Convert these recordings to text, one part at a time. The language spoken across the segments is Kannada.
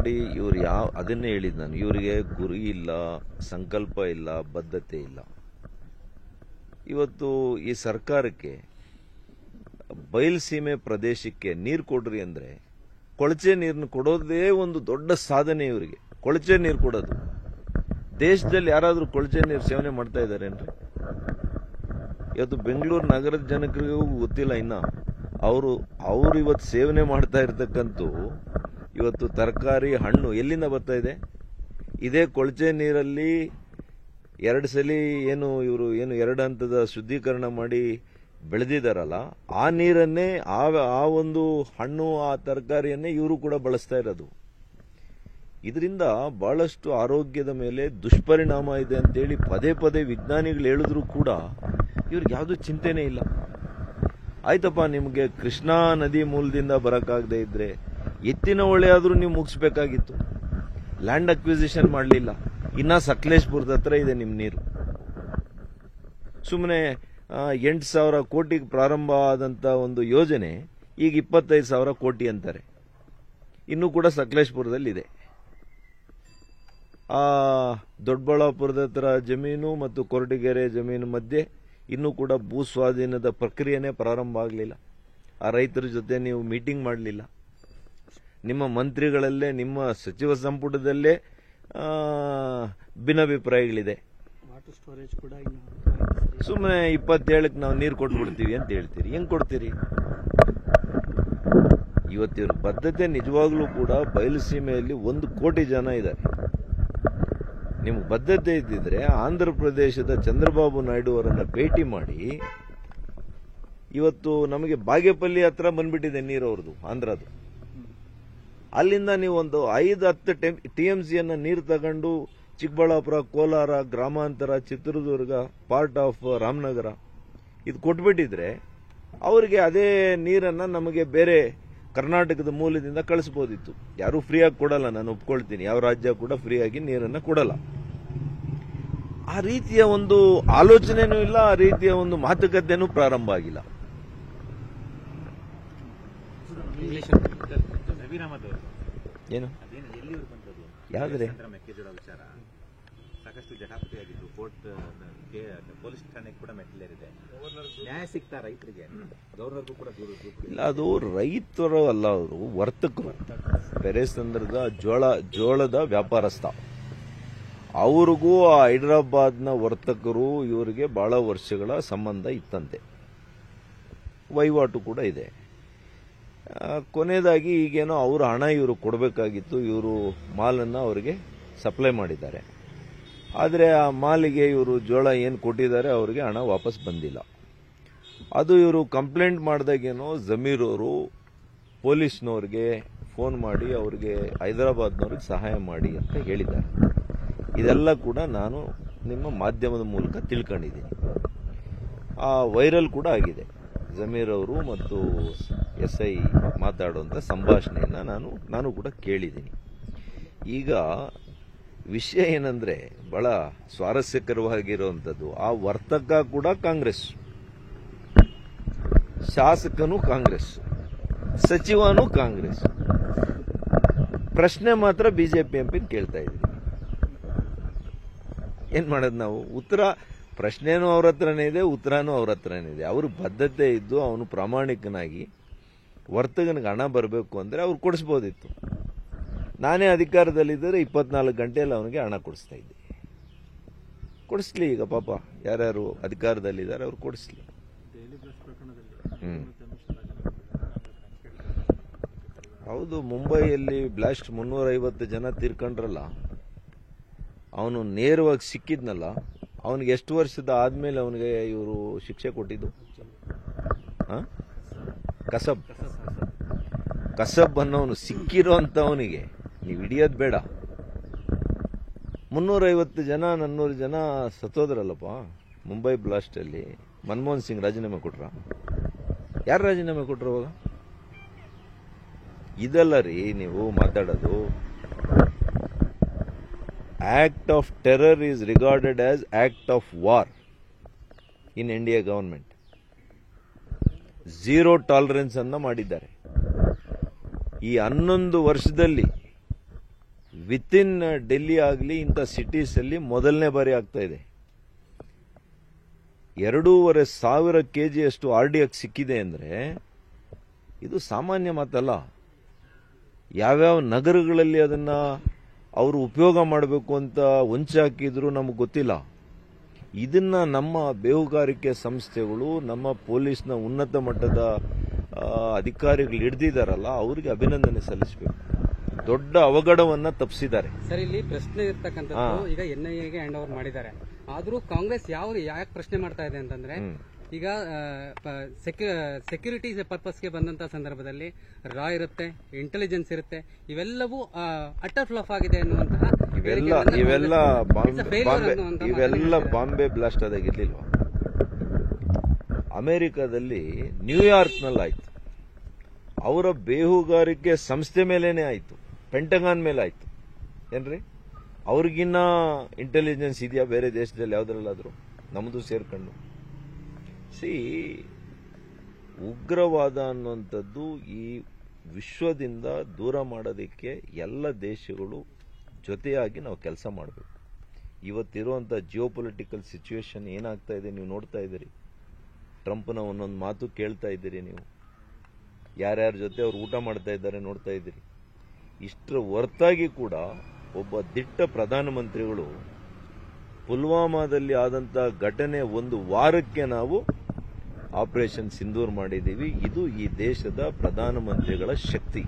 ನೋಡಿ, ಇವ್ರು ಅದನ್ನೇ ಹೇಳಿದ್ ನಾನು, ಇವರಿಗೆ ಗುರಿ ಇಲ್ಲ, ಸಂಕಲ್ಪ ಇಲ್ಲ, ಬದ್ಧತೆ ಇಲ್ಲ. ಇವತ್ತು ಈ ಸರ್ಕಾರಕ್ಕೆ ಬಯಲುಸೀಮೆ ಪ್ರದೇಶಕ್ಕೆ ನೀರು ಕೊಡ್ರಿ ಅಂದ್ರೆ ಕೊಳಚೆ ನೀರನ್ನು ಕೊಡೋದೇ ಒಂದು ದೊಡ್ಡ ಸಾಧನೆ ಇವರಿಗೆ. ಕೊಳಚೆ ನೀರು ಕೊಡೋದು. ದೇಶದಲ್ಲಿ ಯಾರಾದ್ರೂ ಕೊಳಚೆ ನೀರು ಸೇವನೆ ಮಾಡ್ತಾ ಇದಾರೇನ್ರಿ? ಇವತ್ತು ಬೆಂಗಳೂರು ನಗರದ ಜನರಿಗೂ ಗೊತ್ತಿಲ್ಲ ಇನ್ನ. ಅವರು ಇವತ್ತು ಸೇವನೆ ಮಾಡ್ತಾ ಇರ್ತಕ್ಕಂಥ ಇವತ್ತು ತರಕಾರಿ, ಹಣ್ಣು ಎಲ್ಲಿಂದ ಬರ್ತಾ ಇದೆ? ಇದೇ ಕೊಳಚೆ ನೀರಲ್ಲಿ 2 ಸಲ ಇವರು 2 ಹಂತದ ಶುದ್ಧೀಕರಣ ಮಾಡಿ ಬೆಳೆದಿದ್ದಾರಲ್ಲ, ಆ ನೀರನ್ನೇ ಆ ಒಂದು ಹಣ್ಣು, ಆ ತರಕಾರಿಯನ್ನೇ ಇವರು ಕೂಡ ಬಳಸ್ತಾ ಇರೋದು. ಇದರಿಂದ ಬಹಳಷ್ಟು ಆರೋಗ್ಯದ ಮೇಲೆ ದುಷ್ಪರಿಣಾಮ ಇದೆ ಅಂತೇಳಿ ಪದೇ ಪದೇ ವಿಜ್ಞಾನಿಗಳು ಹೇಳಿದ್ರು ಕೂಡ ಇವ್ರಿಗೆ ಯಾವುದು ಚಿಂತೆನೇ ಇಲ್ಲ. ಆಯ್ತಪ್ಪ, ನಿಮಗೆ ಕೃಷ್ಣಾ ನದಿ ಮೂಲದಿಂದ ಬರಕ್ಕಾಗದೇ ಇದ್ರೆ ಎತ್ತಿನ ಹೊಳೆ ಆದ್ರೂ ನೀವು ಮುಗಿಸ್ಬೇಕಾಗಿತ್ತು. ಲ್ಯಾಂಡ್ ಅಕ್ವಿಸಿಷನ್ ಮಾಡಲಿಲ್ಲ. ಇನ್ನ ಸಕಲೇಶ್ಪುರದ ಹತ್ರ ಇದೆ ನಿಮ್ ನೀರು. ಸುಮ್ಮನೆ 8,000 ಕೋಟಿಗೆ ಪ್ರಾರಂಭ ಆದಂತ ಒಂದು ಯೋಜನೆ ಈಗ 25,000 ಕೋಟಿ ಅಂತಾರೆ. ಇನ್ನೂ ಕೂಡ ಸಕಲೇಶ್ಪುರದಲ್ಲಿದೆ. ಆ ದೊಡ್ಡಬಳ್ಳಾಪುರದ ಹತ್ರ ಜಮೀನು ಮತ್ತು ಕೊರಟಗೆರೆ ಜಮೀನು ಮಧ್ಯೆ ಇನ್ನೂ ಕೂಡ ಭೂ ಸ್ವಾಧೀನದ ಪ್ರಕ್ರಿಯೆನೇ ಪ್ರಾರಂಭ ಆಗಲಿಲ್ಲ. ಆ ರೈತರ ಜೊತೆ ನೀವು ಮೀಟಿಂಗ್ ಮಾಡಲಿಲ್ಲ. ನಿಮ್ಮ ಮಂತ್ರಿಗಳಲ್ಲೇ, ನಿಮ್ಮ ಸಚಿವ ಸಂಪುಟದಲ್ಲೇ ಭಿನ್ನಾಭಿಪ್ರಾಯಗಳಿದೆ. ಸುಮ್ಮನೆ 27ಕ್ಕೆ ನಾವು ನೀರು ಕೊಟ್ಬಿಡ್ತೀವಿ ಅಂತ ಹೇಳ್ತೀರಿ. ಹೆಂಗ್ ಕೊಡ್ತೀರಿ? ಇವತ್ತಿನ ಬದ್ಧತೆ ನಿಜವಾಗ್ಲೂ ಕೂಡ ಬಯಲುಸೀಮೆಯಲ್ಲಿ 1 ಕೋಟಿ ಜನ ಇದ್ದಾರೆ. ನಿಮ್ಗೆ ಬದ್ಧತೆ ಇದ್ದಿದ್ರೆ ಆಂಧ್ರ ಪ್ರದೇಶದ ಚಂದ್ರಬಾಬು ನಾಯ್ಡು ಅವರನ್ನ ಭೇಟಿ ಮಾಡಿ, ಇವತ್ತು ನಮಗೆ ಬಾಗೇಪಲ್ಲಿ ಹತ್ರ ಬಂದ್ಬಿಟ್ಟಿದೆ ನೀರು ಅವ್ರದ್ದು, ಆಂಧ್ರದು. ಅಲ್ಲಿಂದ ನೀವು ಒಂದು 5-10 TMCಯನ್ನ ನೀರು ತಗೊಂಡು ಚಿಕ್ಕಬಳ್ಳಾಪುರ, ಕೋಲಾರ, ಗ್ರಾಮಾಂತರ, ಚಿತ್ರದುರ್ಗ, ಪಾರ್ಟ್ ಆಫ್ ರಾಮನಗರ ಇದು ಕೊಟ್ಬಿಟ್ಟಿದ್ರೆ ಅವರಿಗೆ ಅದೇ ನೀರನ್ನ ನಮಗೆ ಬೇರೆ ಕರ್ನಾಟಕದ ಮೂಲದಿಂದ ಕಳಿಸಬಹುದಿತ್ತು. ಯಾರು ಫ್ರೀಯಾಗಿ ಕೊಡಲ್ಲ, ನಾನು ಒಪ್ಕೊಳ್ತೀನಿ. ಯಾವ ರಾಜ್ಯ ಕೂಡ ಫ್ರೀಯಾಗಿ ನೀರನ್ನ ಕೊಡಲ್ಲ. ಆ ರೀತಿಯ ಒಂದು ಆಲೋಚನೆನೂ ಇಲ್ಲ, ಆ ರೀತಿಯ ಒಂದು ಮಾತುಕತೆನೂ ಪ್ರಾರಂಭ ಆಗಿಲ್ಲ. ಏನು ಯಾವ್ದ್ರೆ ಸಾಕಷ್ಟು ಜಟಾಪಟಿಯಾಗಿದ್ದು ಪೊಲೀಸ್ ಠಾಣೆಗೆ ಕೂಡ ಮೆಟ್ಟಿಲೇರಿದೆ. ನ್ಯಾಯ ಸಿಗ್ತಾ ರೈತರಿಗೆ? ಗವರ್ನರ್ಗೂ ಕೂಡ ಇಲ್ಲ, ಅದು ರೈತರು ಅಲ್ಲ, ಅವರು ವರ್ತಕರು. ಪೆರೇಸಂದ್ರದ ಜೋಳದ ವ್ಯಾಪಾರಸ್ಥ. ಅವ್ರಿಗೂ ಆ ಹೈದರಾಬಾದ್ನ ವರ್ತಕರು ಇವರಿಗೆ ಬಹಳ ವರ್ಷಗಳ ಸಂಬಂಧ ಇತ್ತಂತೆ, ವಹಿವಾಟು ಕೂಡ ಇದೆ. ಕೊನೆಯದಾಗಿ ಈಗೇನೋ ಅವ್ರ ಹಣ ಇವರು ಕೊಡಬೇಕಾಗಿತ್ತು. ಇವರು ಮಾಲನ್ನು ಅವರಿಗೆ ಸಪ್ಲೈ ಮಾಡಿದ್ದಾರೆ. ಆದರೆ ಆ ಮಾಲಿಗೆ ಇವರು ಜೋಳ ಏನು ಕೊಟ್ಟಿದ್ದಾರೆ ಅವರಿಗೆ ಹಣ ವಾಪಸ್ ಬಂದಿಲ್ಲ. ಅದು ಇವರು ಕಂಪ್ಲೇಂಟ್ ಮಾಡಿದಾಗೇನೋ ಜಮೀರ್ ಅವರು ಪೊಲೀಸ್ನವ್ರಿಗೆ ಫೋನ್ ಮಾಡಿ ಅವರಿಗೆ ಹೈದರಾಬಾದ್ನವ್ರಿಗೆ ಸಹಾಯ ಮಾಡಿ ಅಂತ ಹೇಳಿದ್ದಾರೆ. ಇದೆಲ್ಲ ಕೂಡ ನಾನು ನಿಮ್ಮ ಮಾಧ್ಯಮದ ಮೂಲಕ ತಿಳ್ಕೊಂಡಿದ್ದೀನಿ. ಆ ವೈರಲ್ ಕೂಡ ಆಗಿದೆ. ಜಮೀರ್ ಅವರು ಮತ್ತು SI ಮಾತಾಡುವಂಥ ಸಂಭಾಷಣೆಯನ್ನು ನಾನು ಕೂಡ ಕೇಳಿದ್ದೀನಿ. ಈಗ ವಿಷಯ ಏನಂದ್ರೆ ಬಹಳ ಸ್ವಾರಸ್ಯಕರವಾಗಿರುವಂಥದ್ದು, ಆ ವರ್ತಕ ಕೂಡ ಕಾಂಗ್ರೆಸ್, ಶಾಸಕನೂ ಕಾಂಗ್ರೆಸ್, ಸಚಿವನೂ ಕಾಂಗ್ರೆಸ್. ಪ್ರಶ್ನೆ ಮಾತ್ರ ಬಿಜೆಪಿ ಎಂಪಿನ ಕೇಳ್ತಾ ಇದ್ದೀವಿ. ಏನ್ ಮಾಡೋದು ನಾವು? ಉತ್ತರ, ಪ್ರಶ್ನೆನೂ ಅವ್ರ ಹತ್ರನೇ ಇದೆ, ಉತ್ತರನೂ ಅವ್ರ ಹತ್ರನೇ ಇದೆ. ಅವರು ಬದ್ಧತೆ ಇದ್ದು ಅವನು ಪ್ರಾಮಾಣಿಕನಾಗಿ ವರ್ತಕನಿಗೆ ಹಣ ಬರಬೇಕು ಅಂದ್ರೆ ಅವ್ರು ಕೊಡಿಸ್ಬೋದಿತ್ತು. ನಾನೇ ಅಧಿಕಾರದಲ್ಲಿದ್ದರೆ 24 ಗಂಟೆಯಲ್ಲಿ ಅವನಿಗೆ ಹಣ ಕೊಡಿಸ್ತಾ ಇದ್ದೆ. ಕೊಡಿಸ್ಲಿ, ಈಗ ಪಾಪ ಯಾರ್ಯಾರು ಅಧಿಕಾರದಲ್ಲಿದ್ದಾರೆ ಅವ್ರು ಕೊಡಿಸ್ಲಿ. ಹೌದು, ಮುಂಬೈಯಲ್ಲಿ ಬ್ಲಾಸ್ಟ್ 350 ಜನ ತೀರ್ಕೊಂಡ್ರಲ್ಲ, ಅವನು ನೇರವಾಗಿ ಸಿಕ್ಕಿದ್ನಲ್ಲ, ಅವನಿಗೆ ಎಷ್ಟು ವರ್ಷದ ಆದ್ಮೇಲೆ ಅವನಿಗೆ ಇವರು ಶಿಕ್ಷೆ ಕೊಟ್ಟಿದ್ದು? ಕಸಬ್ ಅನ್ನೋನು ಸಿಕ್ಕಿರೋಂಥವನಿಗೆ ನೀವು ಹಿಡಿಯೋದು ಬೇಡ. 350 ಜನ 400 ಜನ ಸತ್ತೋದ್ರಲ್ಲಪ್ಪ ಮುಂಬೈ ಬ್ಲಾಸ್ಟ್ ಅಲ್ಲಿ. ಮನಮೋಹನ್ ಸಿಂಗ್ ರಾಜೀನಾಮೆ ಕೊಟ್ರ? ಯಾರು ರಾಜೀನಾಮೆ ಕೊಟ್ರು ಅವಾಗ? ಇದಲ್ಲ ರೀ ನೀವು ಮಾತಾಡೋದು. Act of terror is regarded as act of war in India government. 0 tolerance ಅನ್ನ ಮಾಡಿದ್ದಾರೆ. ಈ 11 ವರ್ಷದಲ್ಲಿ ವಿತಿನ್ ಡೆಲ್ಲಿ ಆಗಲಿ ಇಂಥ ಸಿಟೀಸ್ ಅಲ್ಲಿ ಮೊದಲನೇ ಬಾರಿ ಆಗ್ತಾ ಇದೆ. 2,500 kg RDX ಸಿಕ್ಕಿದೆ ಅಂದ್ರೆ ಇದು ಸಾಮಾನ್ಯ ಮಾತಲ್ಲ. ಯಾವ್ಯಾವ ನಗರಗಳಲ್ಲಿ ಅದನ್ನ ಅವರು ಉಪಯೋಗ ಮಾಡಬೇಕು ಅಂತ ಹೊಂಚೆ ಹಾಕಿದ್ರು ನಮಗೆ ಗೊತ್ತಿಲ್ಲ. ಇದನ್ನ ನಮ್ಮ ಬೇಹುಗಾರಿಕೆ ಸಂಸ್ಥೆಗಳು, ನಮ್ಮ ಪೊಲೀಸ್ನ ಉನ್ನತ ಮಟ್ಟದ ಅಧಿಕಾರಿಗಳು ಹಿಡಿದಿದ್ದಾರಲ್ಲ, ಅವರಿಗೆ ಅಭಿನಂದನೆ ಸಲ್ಲಿಸಬೇಕು. ದೊಡ್ಡ ಅವಘಡವನ್ನ ತಪ್ಪಿಸಿದ್ದಾರೆ. ಸರ್, ಇಲ್ಲಿ ಪ್ರಶ್ನೆ ಇರ್ತಕ್ಕಂಥದ್ದು, ಈಗ NIAಗೆ ಹ್ಯಾಂಡ್ ಓವರ್ ಮಾಡಿದ್ದಾರೆ. ಆದ್ರೂ ಕಾಂಗ್ರೆಸ್ ಯಾಕೆ ಪ್ರಶ್ನೆ ಮಾಡ್ತಾ ಇದೆ ಅಂತಂದ್ರೆ, ಈಗ ಸೆಕ್ಯೂರಿಟಿ ಪರ್ಪಸ್ಗೆ ಬಂದಂತ ಸಂದರ್ಭದಲ್ಲಿ ರಾ ಇರುತ್ತೆ, ಇಂಟೆಲಿಜೆನ್ಸ್ ಇರುತ್ತೆ, ಇವೆಲ್ಲವೂ ಅಟರ್ ಫ್ಲಾಪ್ ಆಗಿದೆ ಅನ್ನುವಂತಹ ಇವೆಲ್ಲ ಬಾಂಬೆ ಬ್ಲಾಸ್ಟ್ ಆದಾಗ ಇರ್ಲಿಲ್ವಾ? ಅಮೆರಿಕದಲ್ಲಿ ನ್ಯೂಯಾರ್ಕ್ನಲ್ಲಿ ಆಯ್ತು. ಅವರ ಬೇಹುಗಾರಿಕೆ ಸಂಸ್ಥೆ ಮೇಲೇನೆ ಆಯ್ತು, ಪೆಂಟಗಾನ್ ಮೇಲೆ ಆಯ್ತು. ಏನ್ರಿ, ಅವ್ರಿಗಿನ್ನ ಇಂಟೆಲಿಜೆನ್ಸ್ ಇದೆಯಾ ಬೇರೆ ದೇಶದಲ್ಲಿ ಯಾವ್ದ್ರಲ್ಲಾದ್ರು? ನಮ್ದು ಸೇರ್ಕೊಂಡು. ಉಗ್ರವಾದ ಅನ್ನುವಂಥದ್ದು ಈ ವಿಶ್ವದಿಂದ ದೂರ ಮಾಡೋದಕ್ಕೆ ಎಲ್ಲ ದೇಶಗಳು ಜೊತೆಯಾಗಿ ನಾವು ಕೆಲಸ ಮಾಡಬೇಕು. ಇವತ್ತಿರುವಂಥ ಜಿಯೋಪೊಲಿಟಿಕಲ್ ಸಿಚುವೇಶನ್ ಏನಾಗ್ತಾ ಇದೆ ನೀವು ನೋಡ್ತಾ ಇದ್ದೀರಿ. ಟ್ರಂಪ್ನ ಒಂದೊಂದು ಮಾತು ಕೇಳ್ತಾ ಇದ್ದೀರಿ ನೀವು. ಯಾರ್ಯಾರ ಜೊತೆ ಅವ್ರು ಊಟ ಮಾಡ್ತಾ ಇದ್ದಾರೆ ನೋಡ್ತಾ ಇದ್ದೀರಿ. ಇಷ್ಟರ ಹೊರತಾಗಿ ಕೂಡ ಒಬ್ಬ ದಿಟ್ಟ ಪ್ರಧಾನಮಂತ್ರಿಗಳು ಪುಲ್ವಾಮಾದಲ್ಲಿ ಆದಂಥ ಘಟನೆ ಒಂದು ವಾರಕ್ಕೆ ನಾವು ಆಪರೇಷನ್ ಸಿಂಧೂರ್ ಮಾಡಿದ್ದೀವಿ. ಇದು ಈ ದೇಶದ ಪ್ರಧಾನಮಂತ್ರಿಗಳ ಶಕ್ತಿ.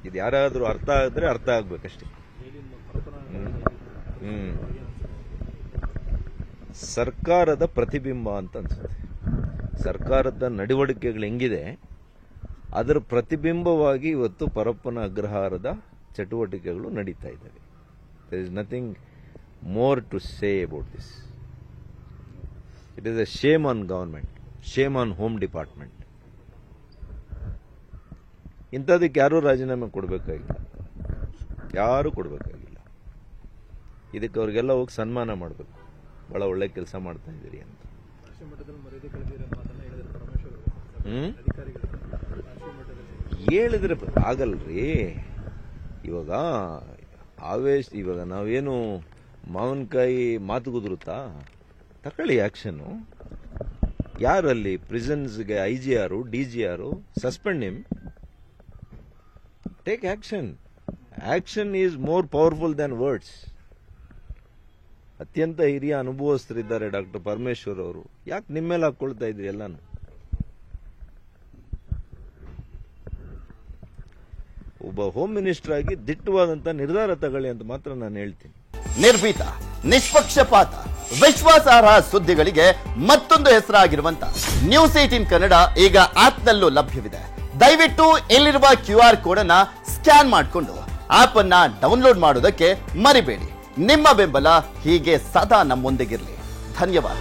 ಇದು ಯಾರಾದರೂ ಅರ್ಥ ಆಗಿದ್ರೆ ಅರ್ಥ ಆಗ್ಬೇಕಷ್ಟೇ. ಸರ್ಕಾರದ ಪ್ರತಿಬಿಂಬ ಅಂತ ಅನ್ಸುತ್ತೆ. ಸರ್ಕಾರದ ನಡವಳಿಕೆಗಳು ಹೆಂಗಿದೆ ಅದರ ಪ್ರತಿಬಿಂಬವಾಗಿ ಇವತ್ತು ಪರಪ್ಪನ ಅಗ್ರಹಾರದ ಚಟುವಟಿಕೆಗಳು ನಡೀತಾ ಇದ್ದಾವೆ. There is nothing more to say about this. It is a shame on government, shame on home department. ಇಂಥದಕ್ಕೆ ಯಾರೂ ರಾಜೀನಾಮೆ ಕೊಡಬೇಕಾಗಿಲ್ಲ, ಯಾರೂ ಕೊಡಬೇಕಾಗಿಲ್ಲ. ಇದಕ್ಕೆ ಅವ್ರಿಗೆಲ್ಲ ಹೋಗಿ ಸನ್ಮಾನ ಮಾಡಬೇಕು, ಬಹಳ ಒಳ್ಳೆ ಕೆಲಸ ಮಾಡ್ತಾ ಇದ್ದೀರಿ ಅಂತ. ಹೇಳಿದ್ರೆ ಆಗಲ್ರಿ. ಇವಾಗ ಇವಾಗ ನಾವೇನು ಮಾವಿನಕಾಯಿ ಮಾತು ಕುದುರುತ್ತಾ? ತಕೊಳ್ಳಿ ಆಕ್ಷನ್. ಯಾರಲ್ಲಿ ಪ್ರಿಸನ್ಸ್ಗೆ IGR DGR suspend him. Take action. Action is more powerful Dhan words. ಅತ್ಯಂತ ಹಿರಿಯ ಅನುಭವಸ್ಥರಿದ್ದಾರೆ ಡಾಕ್ಟರ್ ಪರಮೇಶ್ವರ್ ಅವರು. ಯಾಕೆ ನಿಮ್ಮ ಮೇಲೆ ಹಾಕೊಳ್ತಾ ಇದ್ರಿ ಎಲ್ಲಾನು? ಒಬ್ಬ ಹೋಮ್ ಮಿನಿಸ್ಟರ್ ಆಗಿ ದಿಟ್ಟವಾದಂತ ನಿರ್ಧಾರ ತಗೊಳ್ಳಿ ಅಂತ ಮಾತ್ರ ನಾನು ಹೇಳ್ತೀನಿ. ನಿರ್ಭೀತ, ನಿಷ್ಪಕ್ಷಪಾತ, ವಿಶ್ವಾಸಾರ್ಹ ಸುದ್ದಿಗಳಿಗೆ ಮತ್ತೊಂದು ಹೆಸರಾಗಿರುವಂತ ನ್ಯೂಸ್ 18 ಕನ್ನಡ ಈಗ ಆಪ್ನಲ್ಲೂ ಲಭ್ಯವಿದೆ. ದಯವಿಟ್ಟು ಇಲ್ಲಿರುವ QR ಕೋಡ್ ಅನ್ನ ಸ್ಕ್ಯಾನ್ ಮಾಡಿಕೊಂಡು ಆಪ್ ಅನ್ನ ಡೌನ್ಲೋಡ್ ಮಾಡೋದಕ್ಕೆ ಮರಿಬೇಡಿ. ನಿಮ್ಮ ಬೆಂಬಲ ಹೀಗೆ ಸದಾ ನಮ್ಮೊಂದಿಗಿರಲಿ. ಧನ್ಯವಾದ.